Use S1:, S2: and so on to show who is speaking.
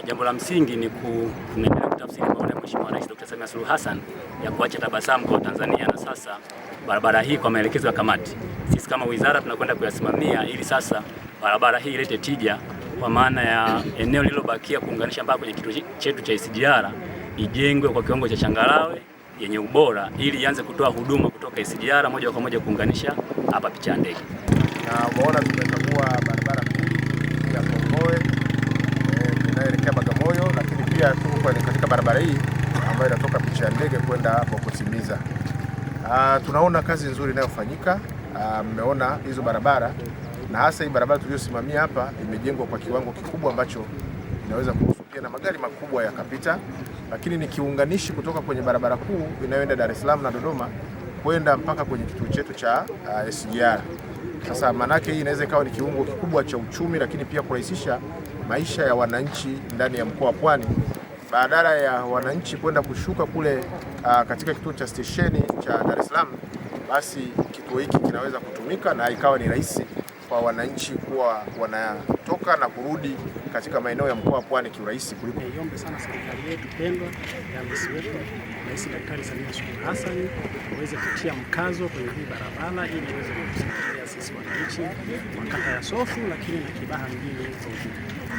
S1: Jambo la msingi ni kuendelea kutafsiri maono ya Mheshimiwa Rais Dr. Samia Suluhu Hassan ya kuacha tabasamu kwa Tanzania, na sasa barabara hii kwa maelekezo ya kamati, sisi kama wizara tunakwenda kuyasimamia ili sasa barabara hii ilete tija, kwa maana ya eneo lililobakia kuunganisha mpaka kwenye kituo chetu cha SGR ijengwe kwa kiwango cha changarawe yenye ubora ili ianze kutoa huduma kutoka SGR moja kwa moja kuunganisha hapa picha ya ndege.
S2: Na umeona tumekagua barabara mbili ya Kongowe inayoelekea Bagamoyo, lakini pia tuko katika barabara hii ambayo inatoka picha ya ndege kwenda hapo kutimiza. Tunaona kazi nzuri inayofanyika. Mmeona hizo barabara, na hasa hii barabara tuliyosimamia hapa imejengwa kwa kiwango kikubwa ambacho inaweza kuruhusu pia na magari makubwa yakapita, lakini ni kiunganishi kutoka kwenye barabara kuu inayoenda Dar es Salaam na Dodoma kwenda mpaka kwenye kituo chetu cha SGR. Sasa manake hii inaweza ikawa ni kiungo kikubwa cha uchumi, lakini pia kurahisisha maisha ya wananchi ndani ya mkoa wa Pwani. Badala ya wananchi kwenda kushuka kule katika kituo cha stesheni cha Dar es Salaam, basi kituo hiki kinaweza kutumika na ikawa ni rahisi kwa wananchi kuwa wanatoka na kurudi katika maeneo ya mkoa wa Pwani kiurahisi kuliko.
S3: Niombe sana serikali yetu pendwa ya Rais wetu Rais Daktari Samia Suluhu Hassan waweze kutia mkazo kwenye hii barabara ili iweze kutusaidia sisi wananchi wa kata ya Sofu, lakini na Kibaha mjini kwa ujumla.